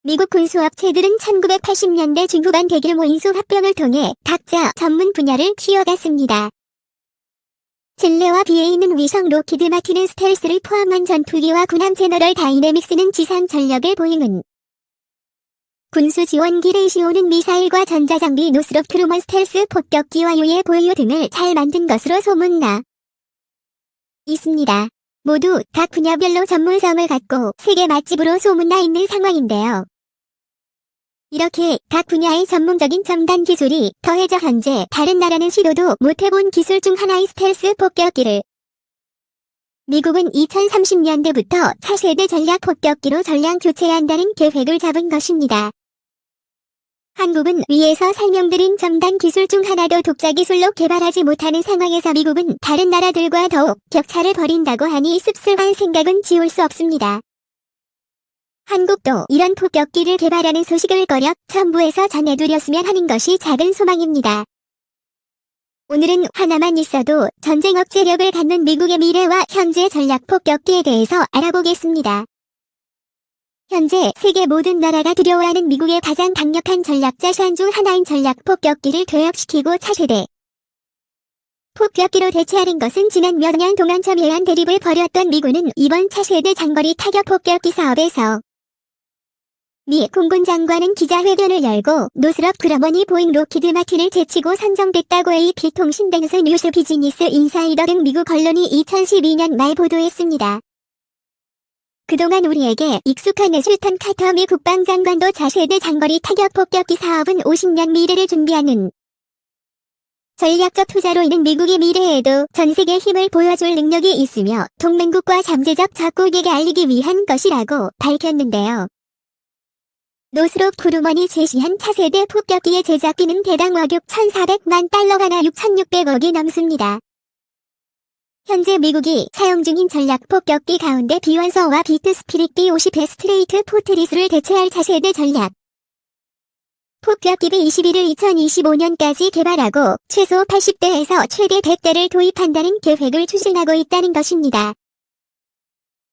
미국 군수업체들은 1980년대 중후반 대규모 인수합병을 통해 각자 전문 분야를 키워갔습니다. 진레와 비에 있는 위성 로키드 마틴은 스텔스를 포함한 전투기와 군함 제너럴 다이내믹스는 지상 전력의 보잉은 군수 지원기 레이시오는 미사일과 전자장비 노스롭 크루먼 스텔스 폭격기와 유해 보유 등을 잘 만든 것으로 소문나 있습니다. 모두 각 분야별로 전문성을 갖고 세계 맛집으로 소문나 있는 상황인데요. 이렇게 각 분야의 전문적인 첨단 기술이 더해져 현재 다른 나라는 시도도 못해본 기술 중 하나인 스텔스 폭격기를 미국은 2030년대부터 차세대 전략 폭격기로 전량 교체한다는 계획을 잡은 것입니다. 한국은 위에서 설명드린 첨단 기술 중 하나도 독자 기술로 개발하지 못하는 상황에서 미국은 다른 나라들과 더욱 격차를 벌인다고 하니 씁쓸한 생각은 지울 수 없습니다. 한국도 이런 폭격기를 개발하는 소식을 거력 첨부해서 전해드렸으면 하는 것이 작은 소망입니다. 오늘은 하나만 있어도 전쟁 억제력을 갖는 미국의 미래와 현재 전략 폭격기에 대해서 알아보겠습니다. 현재 세계 모든 나라가 두려워하는 미국의 가장 강력한 전략 자산 중 하나인 전략 폭격기를 퇴역시키고 차세대 폭격기로 대체하는 것은 지난 몇 년 동안 첨예한 대립을 벌였던 미군은 이번 차세대 장거리 타격 폭격기 사업에서 미 공군 장관은 기자회견을 열고 노스럽 그러머니 보잉 로키드 마틴을 제치고 선정됐다고 AP통신 댄스 뉴스 비즈니스 인사이더 등 미국 언론이 2012년 말 보도했습니다. 그동안 우리에게 익숙한 에슬턴 카터 미 국방장관도 차세대 장거리 타격 폭격기 사업은 50년 미래를 준비하는 전략적 투자로 이는 미국의 미래에도 전세계 힘을 보여줄 능력이 있으며 동맹국과 잠재적 적국에게 알리기 위한 것이라고 밝혔는데요. 노스롭 그루먼이 제시한 차세대 폭격기의 제작비는 대당 월급 1,400만 달러가나 6,600억이 넘습니다. 현재 미국이 사용 중인 전략 폭격기 가운데 비원서와 비트 스피릿 B-50의 스트레이트 포트리스를 대체할 차세대 전략 폭격기 B-21을 2025년까지 개발하고 최소 80대에서 최대 100대를 도입한다는 계획을 추진하고 있다는 것입니다.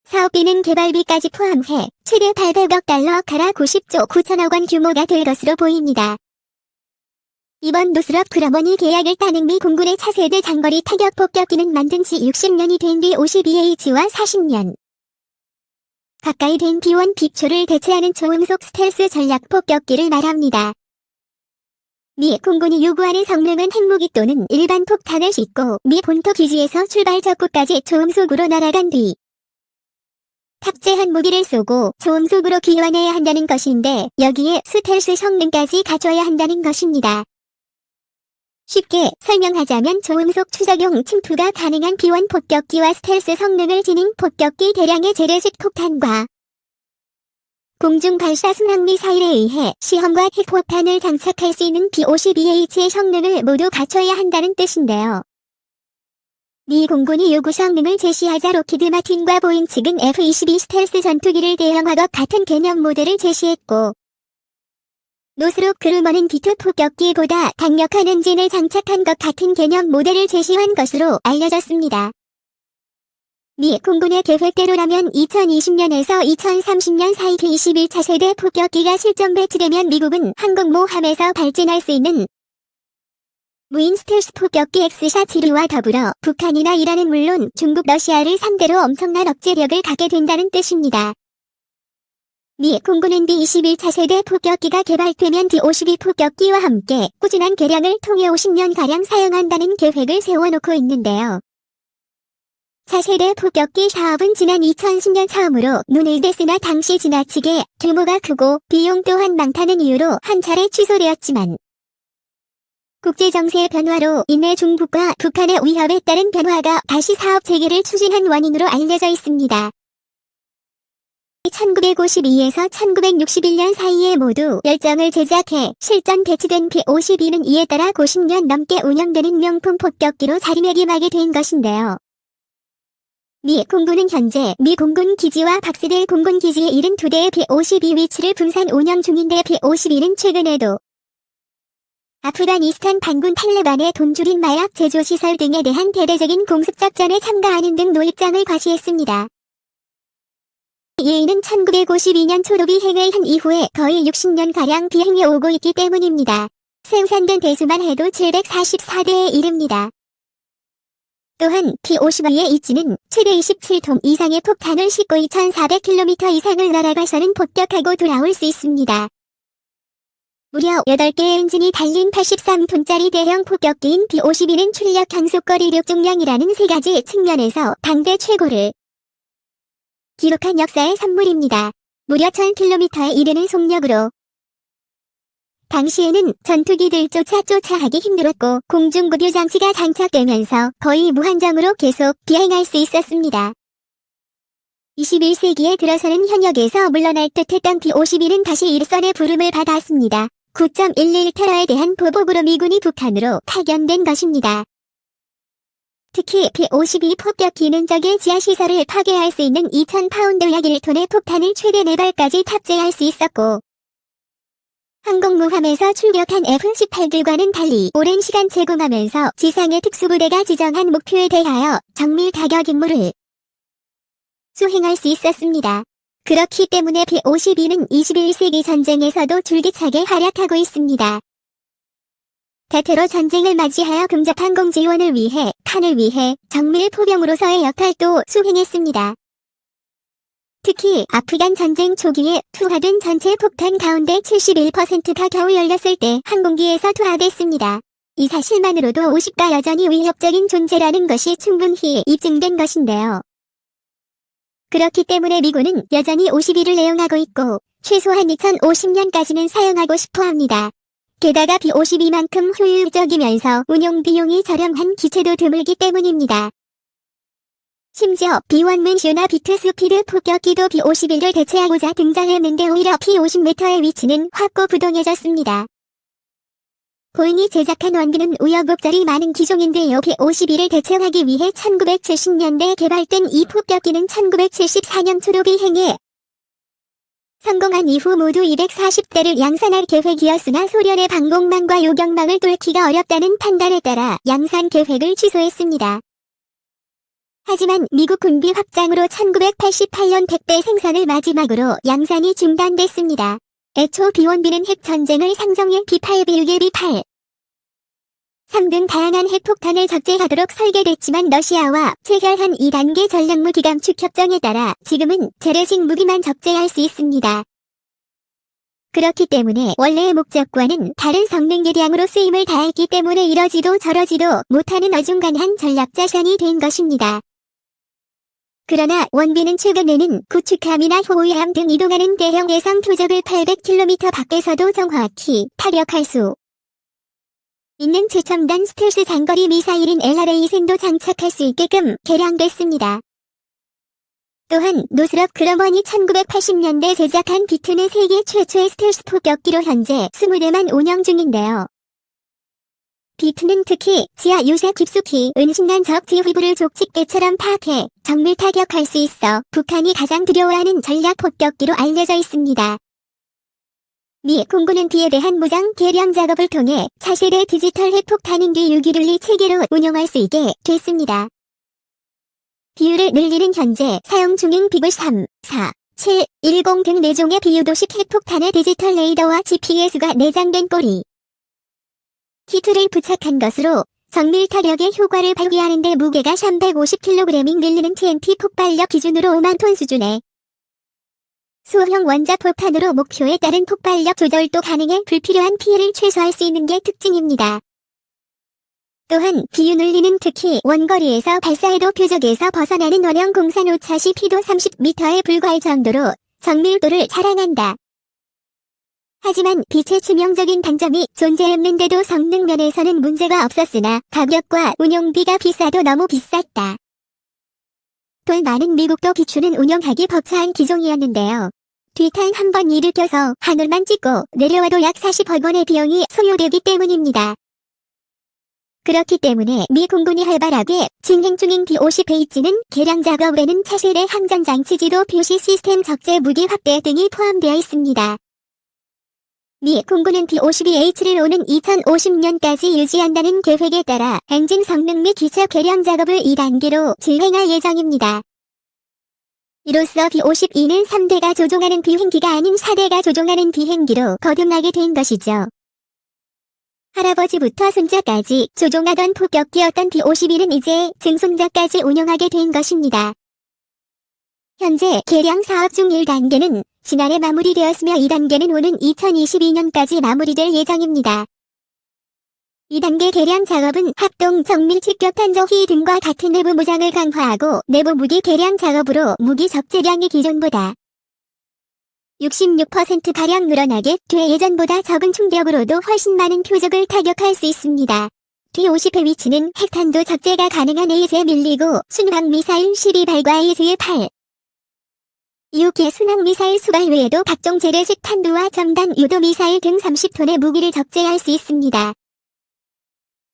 사업비는 개발비까지 포함해 최대 800억 달러 가라 90조 9천억 원 규모가 될 것으로 보입니다. 이번 노스럽 그러머니 계약을 따는 미 공군의 차세대 장거리 타격 폭격기는 만든 지 60년이 된 B-52H와 40년 가까이 된 B-1 빅초를 대체하는 초음속 스텔스 전략 폭격기를 말합니다. 미 공군이 요구하는 성능은 핵무기 또는 일반 폭탄을 싣고 미 본토 기지에서 출발 적구까지 초음속으로 날아간 뒤 탑재한 무기를 쏘고 초음속으로 귀환해야 한다는 것인데 여기에 스텔스 성능까지 갖춰야 한다는 것입니다. 쉽게 설명하자면 초음속 추적용 침투가 가능한 B-1 폭격기와 스텔스 성능을 지닌 폭격기 대량의 재래식 폭탄과 공중 발사 순항미사일에 의해 시험과 핵폭탄을 장착할 수 있는 B-52H의 성능을 모두 갖춰야 한다는 뜻인데요. 미 공군이 요구 성능을 제시하자 로키드 마틴과 보잉 측은 F-22 스텔스 전투기를 대형화 것 같은 개념 모델을 제시했고 노스롭 그루먼은 B-2 폭격기보다 강력한 엔진을 장착한 것 같은 개념 모델을 제시한 것으로 알려졌습니다. 미 공군의 계획대로라면 2020년에서 2030년 사이 B-21차세대 폭격기가 실전 배치되면 미국은 항공모함에서 발진할 수 있는 무인 스텔스 폭격기 X샷-1와 더불어 북한이나 이란은 물론 중국, 러시아를 상대로 엄청난 억제력을 갖게 된다는 뜻입니다. 미 공군은 B-21차세대 폭격기가 개발되면 B-52 폭격기와 함께 꾸준한 개량을 통해 50년가량 사용한다는 계획을 세워놓고 있는데요. 차세대 폭격기 사업은 지난 2010년 처음으로 눈을 댔으나 당시 지나치게 규모가 크고 비용 또한 많다는 이유로 한 차례 취소되었지만 국제정세의 변화로 인해 중국과 북한의 위협에 따른 변화가 다시 사업 재개를 추진한 원인으로 알려져 있습니다. 1952에서 1961년 사이에 모두 10정을 제작해 실전 배치된 B-52는 이에 따라 50년 넘게 운영되는 명품 폭격기로 자리매김하게 된 것인데요. 미 공군은 현재 미 공군 기지와 박스델 공군 기지에 72대의 B-52 위치를 분산 운영 중인데 B-52는 최근에도 아프가니스탄 반군 탈레반의 돈 줄인 마약 제조 시설 등에 대한 대대적인 공습작전에 참가하는 등 노입장을 과시했습니다. 이는 1952년 초로 비행을 한 이후에 거의 60년가량 비행해 오고 있기 때문입니다. 생산된 대수만 해도 744대에 이릅니다. 또한 P-52의 이치는 최대 27톤 이상의 폭탄을 싣고 2,400km 이상을 날아가서는 폭격하고 돌아올 수 있습니다. 무려 8개의 엔진이 달린 83톤짜리 대형 폭격기인 P-52는 출력, 항속거리, 력중량이라는 세 가지 측면에서 당대 최고를 기록한 역사의 산물입니다. 무려 1000km에 이르는 속력으로 당시에는 전투기들조차 쫓아하기 힘들었고 공중급유 장치가 장착되면서 거의 무한정으로 계속 비행할 수 있었습니다. 21세기에 들어서는 현역에서 물러날 듯했던 P-52는 다시 일선의 부름을 받았습니다. 9.11테러에 대한 보복으로 미군이 북한으로 파견된 것입니다. 특히 P-52 폭격기는 적의 지하시설을 파괴할 수 있는 2000파운드 약 1톤의 폭탄을 최대 4발까지 탑재할 수 있었고 항공모함에서 출격한 F-18들과는 달리 오랜 시간 제공하면서 지상의 특수부대가 지정한 목표에 대하여 정밀 타격 임무를 수행할 수 있었습니다. 그렇기 때문에 P-52는 21세기 전쟁에서도 줄기차게 활약하고 있습니다. 대테러 전쟁을 맞이하여 근접 항공 지원을 위해 칸을 위해 정밀 포병으로서의 역할도 수행했습니다. 특히 아프간 전쟁 초기에 투하된 전체 폭탄 가운데 71%가 겨우 열렸을 때 항공기에서 투하됐습니다. 이 사실만으로도 50가 여전히 위협적인 존재라는 것이 충분히 입증된 것인데요. 그렇기 때문에 미군은 여전히 52를 애용하고 있고 최소한 2050년까지는 사용하고 싶어합니다. 게다가 P-52만큼 효율적이면서 운용 비용이 저렴한 기체도 드물기 때문입니다. 심지어 B-1문슈나 비트스피드 폭격기도 P-51을 대체하고자 등장했는데 오히려 P-50m의 위치는 확고부동해졌습니다. 보잉이 제작한 원기는 우여곡절이 많은 기종인데요. P-52를 대체하기 위해 1970년대에 개발된 이 폭격기는 1974년 초로 비행해 성공한 이후 모두 240대를 양산할 계획이었으나 소련의 방공망과 요격망을 뚫기가 어렵다는 판단에 따라 양산 계획을 취소했습니다. 하지만 미국 군비 확장으로 1988년 100대 생산을 마지막으로 양산이 중단됐습니다. 애초 B-1B는 핵전쟁을 상정해 B-8, B-6, B-8, 3 등 다양한 핵폭탄을 적재하도록 설계됐지만 러시아와 체결한 2단계 전략무기 감축 협정에 따라 지금은 재래식 무기만 적재할 수 있습니다. 그렇기 때문에 원래의 목적과는 다른 성능 계량으로 쓰임을 다했기 때문에 이러지도 저러지도 못하는 어중간한 전략자산이 된 것입니다. 그러나 원비는 최근에는 구축함이나 호위함 등 이동하는 대형 해상 표적을 800km 밖에서도 정확히 타격할 수 있는 최첨단 스텔스 장거리 미사일인 LRAS도 장착할 수 있게끔 개량됐습니다. 또한 노스럽 그러머니 1980년대 제작한 B-2는 세계 최초의 스텔스 폭격기로 현재 20대만 운영 중인데요. B-2는 특히 지하 유세 깊숙이 은신한 적 지휘부를 족집게처럼 파악해 정밀 타격할 수 있어 북한이 가장 두려워하는 전략 폭격기로 알려져 있습니다. 미 공군은 B에 대한 무장 개량 작업을 통해 차세대 디지털 핵폭탄인기 유기윤리 체계로 운용할 수 있게 됐습니다. 비율을 늘리는 현재 사용 중인 비글 3, 4, 7, 10 등 4종의 비유도식 핵폭탄의 디지털 레이더와 GPS가 내장된 꼬리 키트를 부착한 것으로 정밀 타격의 효과를 발휘하는 데 무게가 350kg이 밀리는 TNT 폭발력 기준으로 5만 톤 수준의 소형 원자폭탄으로 목표에 따른 폭발력 조절도 가능해 불필요한 피해를 최소화할 수 있는 게 특징입니다. 또한 비유눌리는 특히 원거리에서 발사해도 표적에서 벗어나는 원형 공산 오차 시 피도 30m에 불과할 정도로 정밀도를 자랑한다. 하지만 빛의 치명적인 단점이 존재했는데도 성능 면에서는 문제가 없었으나 가격과 운용비가 비싸도 너무 비쌌다. 돈 많은 미국도 비추는 운영하기 벅차한 기종이었는데요. 뒤탄 한 번 일으켜서 하늘만 찍고 내려와도 약 40억 원의 비용이 소요되기 때문입니다. 그렇기 때문에 미 공군이 활발하게 진행 중인 B-50H는 개량 작업에는 차세대 항전장치 지도 표시 시스템 적재 무기 확대 등이 포함되어 있습니다. 미 공군은 B-52H를 오는 2050년까지 유지한다는 계획에 따라 엔진 성능 및 기체 개량 작업을 2단계로 진행할 예정입니다. 이로써 B-52는 3대가 조종하는 비행기가 아닌 4대가 조종하는 비행기로 거듭나게 된 것이죠. 할아버지부터 손자까지 조종하던 폭격기였던 B-52는 이제 증손자까지 운용하게 된 것입니다. 현재 개량 사업 중 1단계는 지난해 마무리되었으며 2단계는 오는 2022년까지 마무리될 예정입니다. 2단계 개량 작업은 합동 정밀 직격 탄저휘 등과 같은 내부 무장을 강화하고 내부 무기 개량 작업으로 무기 적재량이 기존보다 66%가량 늘어나게 돼 예전보다 적은 충격으로도 훨씬 많은 표적을 타격할 수 있습니다. D-50의 위치는 핵탄도 적재가 가능한 에이즈에 밀리고 순항미사일 12발과 에이즈의 8. 6개 순항미사일 수발 외에도 각종 재래식 탄두와 점단 유도미사일 등 30톤의 무기를 적재할 수 있습니다.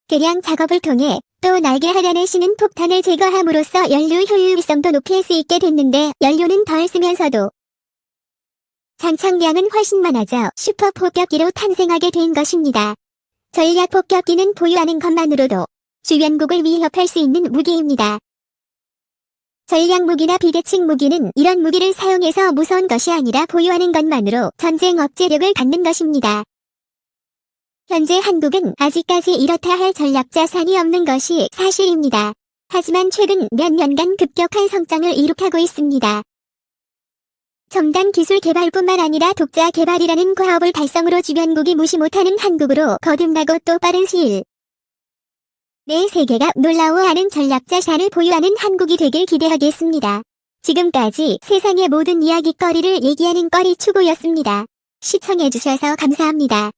개량 작업을 통해 또 날개 하단에 씌는 폭탄을 제거함으로써 연료 효율성도 높일 수 있게 됐는데 연료는 덜 쓰면서도 장착량은 훨씬 많아져 슈퍼 폭격기로 탄생하게 된 것입니다. 전략 폭격기는 보유하는 것만으로도 주변국을 위협할 수 있는 무기입니다. 전략 무기나 비대칭 무기는 이런 무기를 사용해서 무서운 것이 아니라 보유하는 것만으로 전쟁 억제력을 갖는 것입니다. 현재 한국은 아직까지 이렇다 할 전략 자산이 없는 것이 사실입니다. 하지만 최근 몇 년간 급격한 성장을 이룩하고 있습니다. 첨단 기술 개발뿐만 아니라 독자 개발이라는 과업을 달성으로 주변국이 무시 못하는 한국으로 거듭나고 또 빠른 시일 내 세계가 놀라워하는 전략 자산을 보유하는 한국이 되길 기대하겠습니다. 지금까지 세상의 모든 이야기거리를 얘기하는 거리 추구였습니다. 시청해주셔서 감사합니다.